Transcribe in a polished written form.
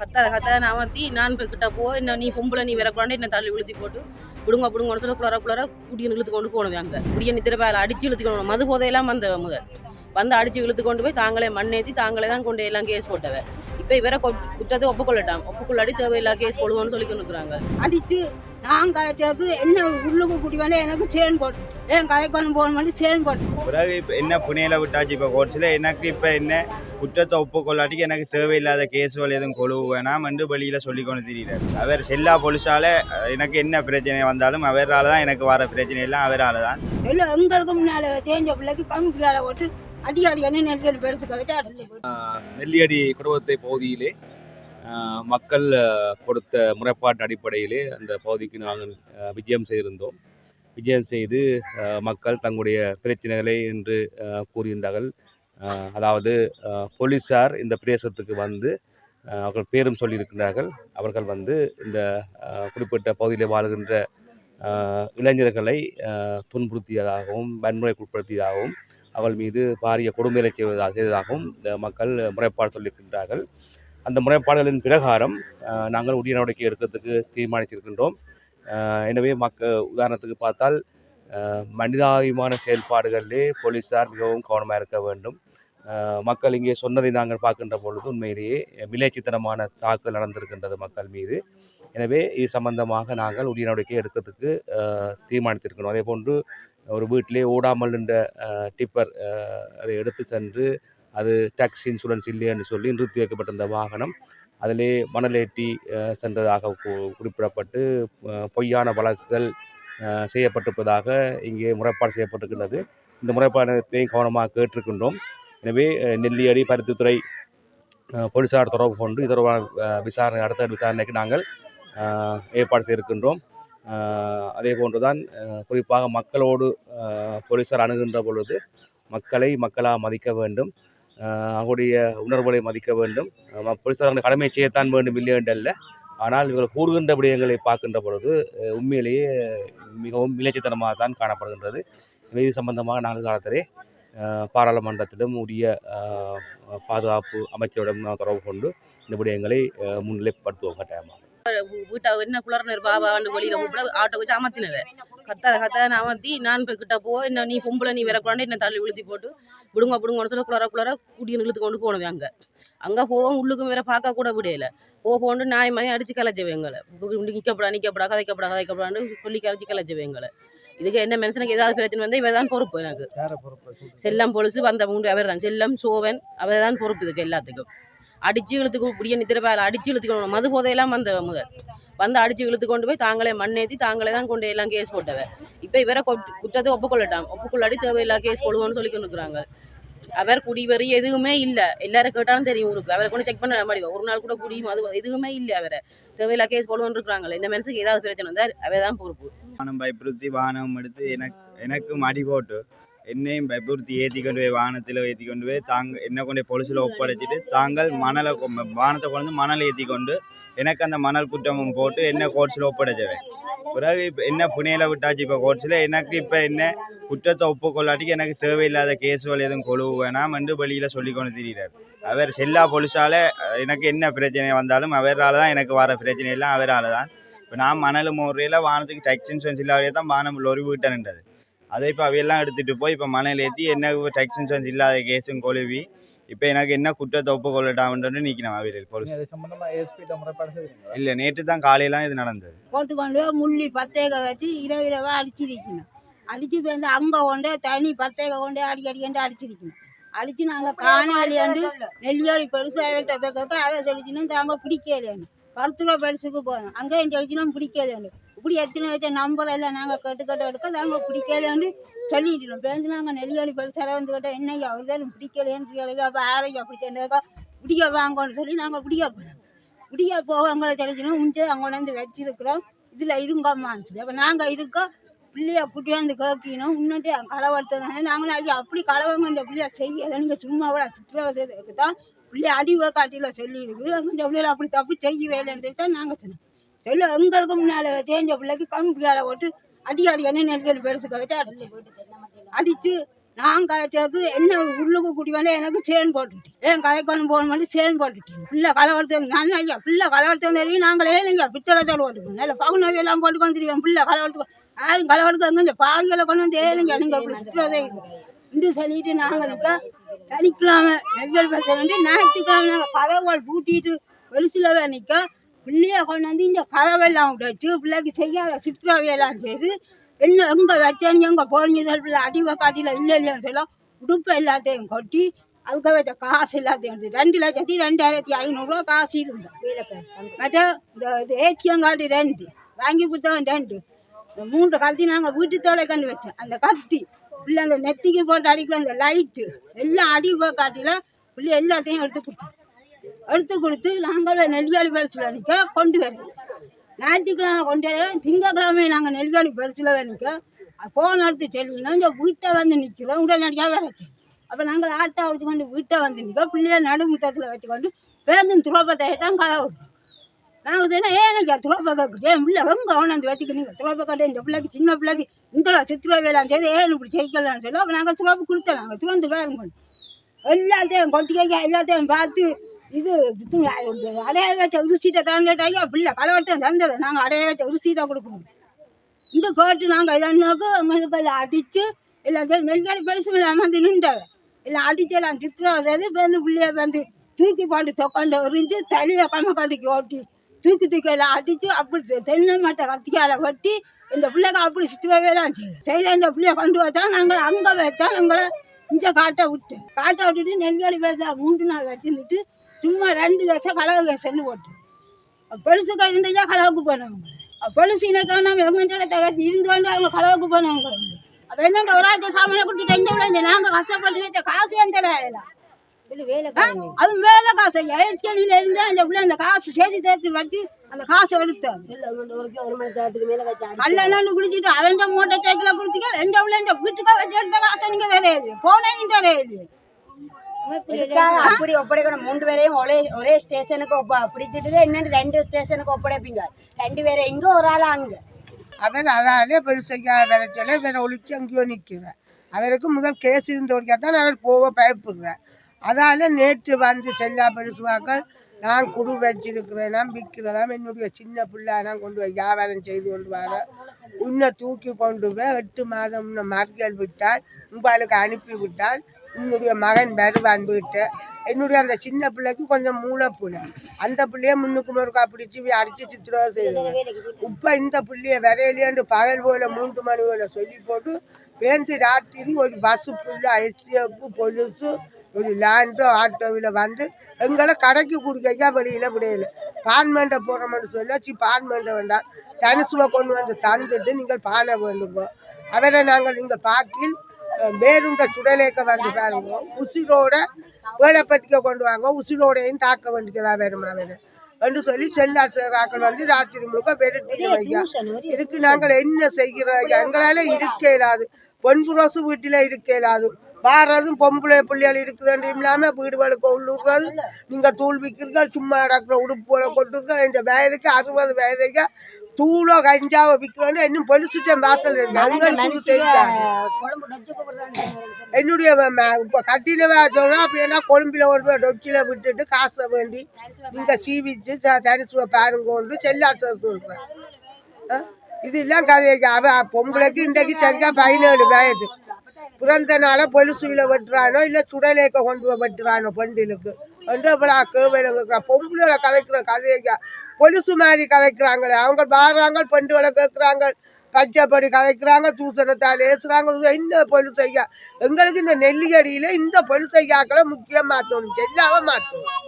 கத்தாத கத்தாத அமர்த்தி நான் கிட்ட போ என்ன நீ பொம்பளை நீ வரக்கூடாது என்ன தள்ளி விழுத்தி போட்டு விடுங்கன்னு சொல்ல குளர குடியன் இழுத்து கொண்டு போனது அங்கே குடியன் நித்திர பேர் அடிச்சு இழுத்து கொண்டு மது போதையெல்லாம் முதல் வந்து அடிச்சு இழுத்து கொண்டு போய் தாங்களே மண்ணேற்றி தாங்களே தான் கொண்டு எல்லாம் கேஸ் போட்டவ இப்போ இவரை குற்றத்தை ஒப்புக்கொள்ளாடி தேவையில்லா கேஸ் போடுவோம்னு சொல்லி கொண்டுக்கிறாங்க அடித்து நான் கலெக்டருக்கு என்ன உள்ளுக்கு குடி வேண்டாம் எனக்கு சேன் போட்டு ஏன் கலெக்டர் போன மாதிரி சேன் போட்டு பிறகு இப்போ என்ன புனையில விட்டாச்சு இப்போ கோர்ட்ஸில் எனக்கு இப்போ என்ன குற்றத்தை ஒப்புக்கொள்ளாட்டிக்கு எனக்கு தேவையில்லாத கேஸுகள் எதுவும் கொழுவு வேணாம் என்று வெளியில் சொல்லி கொண்டு திரிகிறார் அவர் செல்லா போலீஸால் எனக்கு என்ன பிரச்சனை வந்தாலும் அவரால் தான் எனக்கு வர பிரச்சனை எல்லாம் அவரால் தான் இல்லை எங்களுக்கு முன்னால் தேஞ்ச பிள்ளைக்கு பம்பியால போட்டு அடிக்கடி நெல்லியடி பெருசுக்க வச்சு அடிச்சு நெல்லியடி குடும்பத்தை பகுதியிலே மக்கள் கொடுத்த முறைப்பாட்டு அடிப்படையிலே அந்த பகுதிக்கு நாங்கள் விஜயம் செய்திருந்தோம். விஜயம் செய்து மக்கள் தங்களுடைய பிரச்சனைகளை என்று கூறியிருந்தார்கள். அதாவது போலீஸார் இந்த பிரதேசத்துக்கு வந்து அவர்கள் பேரும் சொல்லியிருக்கிறார்கள். அவர்கள் வந்து இந்த குறிப்பிட்ட பகுதியில் வாழ்கின்ற இளைஞர்களை துன்புறுத்தியதாகவும் வன்முறைக்குட்படுத்தியதாகவும் அவர்கள் மீது பாரிய கொடுமைகளை செய்ததாகவும் இந்த மக்கள் முறைப்பாடு சொல்லியிருக்கின்றார்கள். அந்த முறைப்பாடுகளின் பிரகாரம் நாங்கள் உரிய நடவடிக்கை எடுக்கிறதுக்கு தீர்மானிச்சிருக்கின்றோம். எனவே உதாரணத்துக்கு பார்த்தால் மனிதாபிமான செயல்பாடுகளிலே போலீஸார் மிகவும் கவனமாக இருக்க வேண்டும். மக்கள் இங்கே சொன்னதை நாங்கள் பார்க்கின்ற பொழுது உண்மையிலேயே விளைச்சித்தனமான தாக்குதல் நடந்திருக்கின்றது மக்கள் மீது. எனவே இது சம்பந்தமாக நாங்கள் உரிய நடவடிக்கை எடுக்கிறதுக்கு தீர்மானித்திருக்கிறோம். அதே போன்று ஒரு வீட்டிலே ஓடாமல் என்ற டிப்பர் அதை எடுத்து சென்று அது டாக்ஸ் இன்சூரன்ஸ் இல்லை என்று சொல்லி நிறுத்தி வைக்கப்பட்டிருந்த வாகனம் அதிலே மணலேற்றி சென்றதாக குறிப்பிடப்பட்டு பொய்யான வழக்குகள் செய்யப்பட்டிருப்பதாக இங்கே முறைப்பாடு செய்யப்பட்டிருக்கின்றது. இந்த முறைப்பாடத்தையும் கவனமாக கேட்டிருக்கின்றோம். எனவே நெல்லியடி பருத்தித்துறை போலீஸார் தொடர்பு கொண்டு இது தொடர்பான அடுத்த விசாரணைக்கு நாங்கள் ஏற்பாடு செய்திருக்கின்றோம். அதே போன்றுதான் குறிப்பாக மக்களோடு போலீஸார் அணுகின்ற பொழுது மக்களை மக்களாக மதிக்க வேண்டும், அவருடைய உணர்வுகளை மதிக்க வேண்டும். போலீஸார் கடமை செய்யத்தான் வேண்டும் இல்லை என்றல்ல. ஆனால் இவர்கள் கூறுகின்ற விடயங்களை பார்க்கின்ற பொழுது உண்மையிலேயே மிகவும் விளைச்சித்தனமாக தான் காணப்படுகின்றது. இது சம்பந்தமாக நாங்கள் காலத்திலே பாராளுமன்றத்திலும் உரிய பாதுகாப்பு அமைச்சரிடம் தொடர்பு கொண்டு இந்த விடயங்களை முன்னிலைப்படுத்துவோம் கட்டாயமாக. வீட்டை என்ன குளர்னர் பாபா வெளியில கூட ஆட்டோ வச்சு அமர்த்தினவ கத்தாத அமர்த்தி நான் கிட்ட போ என்ன நீ பொம்பளை நீ வரக்கூடாது என்ன தள்ளி விழுத்தி போட்டு விடுங்கன்னு சொல்ல குளர குடியன் இழுத்து கொண்டு போனது அங்கே போவோம். உள்ளுக்கும் வேற பார்க்க கூட விடையில போண்டு நாய் மாதிரி அடிச்சு கலைச்சவைங்களை நிற்கப்படா கதைக்கப்படான்னு சொல்லி கலைச்சி கலைச்சவைங்களை. இதுக்கு என்ன மனுஷனுக்கு ஏதாவது பிரச்சனை வந்து இவன் தான் பொறுப்பு. எனக்கு செல்லம் பொலிசு வந்த மூன்று அவர் தான் செல்லம் சோவன் அவர் தான் பொறுப்பு. இதுக்கு எல்லாத்துக்கும் அடிச்சு இழுத்துக்கு இப்படியே நித்திர பேர் அடிச்சு இழுத்துக்கணும் மது போதையெல்லாம் முதல் வந்து அடிச்சு இழுத்து கொண்டு போய் தாங்களே மண்ணேற்றி தாங்களே தான் கொண்டு எல்லாம் கேஸ் போட்டவ. இப்போ இவரை குற்றத்தை ஒப்புக்கொள்ளாடி தேவையில்லா கேஸ் போடுவோம்னு சொல்லி கொண்டுருக்குறாங்க. அவர் குடிவரி எதுவுமே இல்லை. எல்லாரும் கேட்டாலும் தெரியும் உங்களுக்கு. அவரை கொண்டு செக் பண்ண மாதிரி ஒரு நாள் கூட குடி மது எதுவுமே இல்லை. அவரை தேவையில்லா கேஸ் போடுவோன்னு இருக்கிறாங்களே. இந்த மனுஷனுக்கு ஏதாவது பிரச்சனை வந்தால் அவர் தான் பொறுப்பு. வானம் பயப்படுத்தி வானம் எடுத்து எனக்கு மடி போட்டு என்னையும் பயப்படுத்தி ஏற்றி கொண்டு போய் வானத்தில் ஏற்றி கொண்டு போய் என்ன கொண்டு போய் பொலிசில் ஒப்படைச்சிட்டு தாங்கள் மணலை வானத்தை கொண்டு மணல் ஏற்றி கொண்டு எனக்கு அந்த மணல் குற்றமும் போட்டு என்ன கோர்ட்ஸில் ஒப்படைச்சவை. பிறகு இப்போ என்ன புனையில விட்டாச்சு இப்போ கோர்ட்ஸில் எனக்கு இப்போ என்ன குற்றத்தை ஒப்புக்கொள்ளாட்டிக்கு எனக்கு தேவையில்லாத கேஸுகள் எதுவும் கொழுவு வேணாம் என்று வெளியில் சொல்லி கொண்டு திரிகிறார். அவர் செல்லா போலீஸால் எனக்கு என்ன பிரச்சனை வந்தாலும் அவரால் தான் எனக்கு வர பிரச்சனை எல்லாம் அவரால் தான். இப்போ நான் மணல் முறையில் வானத்துக்கு டாக்ஸ் இன்சூரன்ஸ் இல்லாதே தான் வானம் லொரி வீட்டன்ன்றது. அதை இப்போ அவையெல்லாம் எடுத்துகிட்டு போய் இப்போ மணல் ஏற்றி என்ன டாக்ஸ் இன்சூரன்ஸ் இல்லாத கேஸும் கொழுவி இப்போ எனக்கு என்ன குற்றத்தை ஒப்புக்கொள்ளட்டாமன்ட்டு நிற்கணும் அவையில் போலீஸ். இல்லை நேற்று தான் காலையெல்லாம் இது நடந்தது. போட்டுக்கொண்டு முள்ளி பத்தேக வச்சு இரவா அடிச்சிருக்கணும். அடிச்சு போய் அங்கே கொண்டு தனி பத்தேக கொண்டு அடிக்கடி அடிச்சிருக்கணும். அடிச்சு நாங்கள் காணாலியாண்டு நெல்லியோடி பெருசாக போக்க அவ தெளிச்சுன்னு தாங்க பிடிக்கலையாண்டு 10 ரூபா பெருசுக்கு போகணும். அங்கேயும் தெளிச்சுனா பிடிக்கலையாண்டு இப்படி எத்தனை வச்ச நம்பர் எல்லாம் நாங்கள் கேட்டு எடுக்க நாங்கள் பிடிக்கலையாண்டு சொல்லிட்டோம். பேருந்து நாங்கள் நெல்லியோடி பெருசாக வந்து கேட்டால் என்னையா அவர்தான் பிடிக்கலையான்னு அப்போ ஆரையா பிடிக்கா பிடிக்க வாங்கன்னு சொல்லி நாங்கள் பிடிக்க போக அங்கே தெளிச்சுனா முன்னே அங்கே வந்து வச்சிருக்கிறோம். இதில் இருங்கம்மான்னு சொல்லி அப்போ நாங்கள் இருக்கோம். பிள்ளைய குட்டி வந்து கேட்கணும் முன்னாடி களவெடுத்ததானே நாங்களும் ஐயா அப்படி களவங்க இந்த பிள்ளைய செய்யலை நீங்கள் சும்மா விட சித்திரவதைக்கு தான் பிள்ளைய அடிவை காட்டியில் சொல்லி இருக்குது. இந்த பிள்ளைகளை அப்படி தப்பு செய்யவேலைன்னு சொல்லி தான் நாங்கள் சொன்னோம். சொல்ல எங்களுக்கு முன்னால் தேஞ்ச பிள்ளைக்கு பம்பியால போட்டு அடிக்கடி நெல்லியடி பெருசுக்க வச்சு அடிச்சு நான் கதைச்சதுக்கு என்ன உள்ளுக்கு குடி வந்து எனக்கு சேன் போட்டுட்டேன். ஏன் கதைக்கொண்டு போகணும் மட்டும் சேன் போட்டுட்டேன். பிள்ளை கலவரத்தை நான் ஐயா பிள்ளை கலவரத்தை தெரியும். நாங்களே இல்லைங்க பித்தளத்தோடு போட்டுக்கோம். நல்ல பகுனவி எல்லாம் போட்டுக்கொண்டு தெரியும். பிள்ளை கலவரத்துக்கு யாரும் கலவரத்துக்கு அங்கே இந்த பாவிகளை கொண்டு வந்து ஏழைங்க நீங்கள் அப்படி சுற்றுறதே இல்லை என்று சொல்லிட்டு நாங்கள் இப்போ சனிக்கிழமை நெல்கள் பிரச்சனை வந்து ஞாயிற்றுக்கிழமை நாங்கள் கதவுகள் பூட்டிட்டு வெளிசிலவே நிற்க பிள்ளைய கொண்டு வந்து இந்த கதவெல்லாம் வச்சு பிள்ளைக்கு செய்யாத சித்திரவையெல்லாம் செய்து என்ன எங்கே வச்சேன்னு எங்கே போனீங்க பிள்ளை அடிவை காட்டில இல்லை இல்லைன்னு சொல்ல உடுப்பு எல்லாத்தையும் கொட்டி அதுக்கு வச்ச காசு எல்லாத்தையும் எடுத்து 2,02,500 காசு இருந்தேன். மற்ற இந்த ஏச்சியங்காட்டி 2 வாங்கி புத்தகம் 2 இந்த 3 கத்தி நாங்கள் வீட்டுத்தோட கண்டு வச்சேன். அந்த கத்தி பிள்ளை அந்த நெத்திக்கு போட்டு அடிக்கிற அந்த லைட்டு எல்லாம் அடிவை காட்டில பிள்ளை எல்லாத்தையும் எடுத்து கொடுத்து நாங்கள் நெல்லியாளி பரிசில் நிற்க கொண்டு வரேன். ஞாயிற்றுக்கிழமை கொண்டு வர திங்கக்கிழமை நாங்கள் நெல்லியாளி பரிசில் நிற்க ஃபோன் எடுத்து சொல்லிங்கன்னா இந்த வீட்டை வந்து நிற்கிறோம் உடனடியாக வரச்சு. அப்போ நாங்கள் ஆட்டை வச்சு கொண்டு வீட்டை வந்து நிற்க பிள்ளைய நடுமுத்தத்தில் வச்சுக்கொண்டு பேருந்து துரோபத்தை தான் கதவு. நாங்கள் சொன்னால் ஏன் துரோபக்காக்கு ஏன் பிள்ளை ரொம்ப கொண்டாந்து வச்சுக்கிறீங்க துரோபக்காட்டே இந்த பிள்ளைக்கு சின்ன பிள்ளைக்கு இந்த சித்திரவேலாம் செய்து ஏன் இப்படி ஜெயிக்கலாம்னு சொல்லி அப்போ நாங்கள் துரோப்பு கொடுத்தோம். நாங்கள் சுரந்து வேறும் கொண்டு எல்லாத்தையும் கொட்டிக்க எல்லாத்தையும் பார்த்து இது அடைய வச்ச உருசீட்டை தான் கேட்டாங்க பிள்ளை கலவரத்தை தந்தது நாங்கள் அடைய வச்ச உருசீட்டை கொடுக்கணும். இந்த கோட்டு நாங்கள் இதனாக்கு அங்கே அடித்து எல்லாத்தையும் நெல்காடி பெருசு மேலே வந்து நின்றவை எல்லாம் அடித்து எல்லாம் சித்திரம் செய்து வந்து பிள்ளைய வந்து தூக்கி போட்டு தொக்காண்டு எறிஞ்சு தலையை கம்மக்காட்டிக்கு ஓட்டி தூக்கி எல்லாம் அடித்து அப்படி தென்னை மாட்டை கத்தியால் வெட்டி இந்த பிள்ளைக்கு அப்படி சித்திரவேலாம் செய்த இந்த பிள்ளைய கொண்டு வச்சா நாங்கள் அங்கே வச்சா எங்களை இங்கே காட்டை விட்டுட்டு நெல்காடி பேச 3 நாள் வச்சுருந்துட்டு சும்மா 2 வருஷம் கலவை சென்று போட்டு பெருசுக்கு இருந்ததா கலவுக்கு போனவங்க பெருசு இனக்காக நம்ம எங்கஞ்சோட இருந்து வந்து அவங்க கலவுக்கு போனவங்க. அப்போ என்னென்ன ஒரு ஆட்சி சாமானை கொடுத்துட்டு எங்கே விளைஞ்ச நாங்கள் கஷ்டப்பட்டு வச்ச காசு எந்த அது வேலை காசு ஏற்கனில இருந்து அந்த பிள்ளை அந்த காசு சேர்த்து தேர்த்து வச்சு அந்த காசை எடுத்தோம். கல்யாணம் குடிச்சிட்டு அவன் மூட்டை சைக்கிளை கொடுத்தீங்க எந்த பிள்ளை இந்த வீட்டுக்காக வச்சு எடுத்த காசை நீங்கள் தரையில்லையே போனையும் தரையில்லையே. அப்படி ஒப்படைக்கணும் 3 பேரையும் ஒரே ஸ்டேஷனுக்கு பிடிச்சிட்டு இன்னும் 2 ஸ்டேஷனுக்கு ஒப்படைப்பீங்க 2 பேரை இங்க ஒரு ஆள் அங்க. அவர் அதாலே பெருசையா வேற சொல்ல வேற ஒழிச்சு அங்கேயோ நிற்கிறேன். அவருக்கு முதல் கேஸ் இருந்தவரைக்கா தான் அவர் போக பயப்படுறேன். அதால நேற்று வந்து செல்லா பெருசுவாக்கள் நான் குடு வச்சிருக்கிறேன் நான் விற்கிறதாம் என்னுடைய சின்ன பிள்ளை நான் கொண்டு போய் வியாபாரம் செய்து கொண்டு வர உன்னை தூக்கி கொண்டு போய் 8 மாதம் மர்கள் விட்டால் உங்களுக்கு அனுப்பி விட்டால் என்னுடைய மகன் வருவான் வீட்டு என்னுடைய அந்த சின்ன பிள்ளைக்கு கொஞ்சம் மூளை பிள்ளை அந்த பிள்ளைய முன்னுக்கு முறுக்கா பிடிச்சி அடிச்சு சித்திரவதை செய்வேன். இப்போ இந்த பிள்ளைய வரையிலேண்டு பகல் போல 3 மணி போல சொல்லி போட்டு பேருந்து ராத்திரி ஒரு பஸ்ஸு ஃபுல்லாக எஸ்டிஎஃப் பொலிஸு ஒரு லேண்டோ ஆட்டோவில் வந்து எங்களை கடைக்கு குடிக்கையா வெளியில் விடையில பான்மெண்ட்டை போடுறோம்னு சொல்லி பான்மெண்ட்டை வேண்டாம் தனுசுவை கொண்டு வந்து தந்துட்டு நீங்கள் பானை வேண்டுங்கோ அவரை நாங்கள் நீங்கள் பாக்கில் வேறுண்ட சுடலேக்க வந்து பாருங்க உசிரோட வேலைப்பட்டிக்க கொண்டு வாங்க உசிரோடையும் தாக்க வேண்டியதாக வேணுமா வேறு என்று சொல்லி செல்லாக்கள் வந்து ராத்திரி முழுக்க பெருட்டு வைக்க இதுக்கு நாங்கள் என்ன செய்கிறோம் எங்களால் இருக்க இயலாது பொன்புரோசு வீட்டில் இருக்க இயலாது வாரதும் பொம்பளை பிள்ளைகள் இருக்குதுன்னு இல்லாமல் வீடுகளுக்கு உள்ளுறது நீங்கள் தூள் விற்கிறீர்கள் சும்மா நடக்கிற உடுப்புகளை கொட்டுருக்கோம் இந்த வயதுக்கு 60 வயதுக்கு தூளோ கஞ்சாவோ விற்கிறோன்னு இன்னும் பொலிச்சுட்டேன் வாசல் எங்களுக்கு தெரியாது. என்னுடைய இப்போ கட்டில சொல்கிறோம் அப்படின்னா கொழும்பில் கொண்டு போய் டொக்கில விட்டுட்டு காசை வேண்டி நீங்கள் சீவிச்சு தரிசுவை பாருங்க கொண்டு செல்லாசை சொல்கிறேன். இதெல்லாம் கதைக்கு பொம்பளைக்கு இன்றைக்கு சரியா 17 வயது பிறந்த நாள பொலிசுல வெட்டுறானோ இல்லை சுடலேக்க கொண்டு போய் வெட்டுறானோ பெண்டிலுக்கு வந்து அவ்வளோ கேவல பொம்பளை கதைக்கிற கதையா பொலிசு மாதிரி கதைக்கிறாங்களே அவங்க வாராங்க பெண்டுகளை கேட்குறாங்க பச்சைப்படி கதைக்கிறாங்க தூசணத்தால் ஏசுறாங்க என்ன பொலிசையா எங்களுக்கு இந்த நெல்லியடியில் இந்த பொலிசையாக்களை முக்கியம் மாற்றணும் எல்லாமே மாற்றணும்.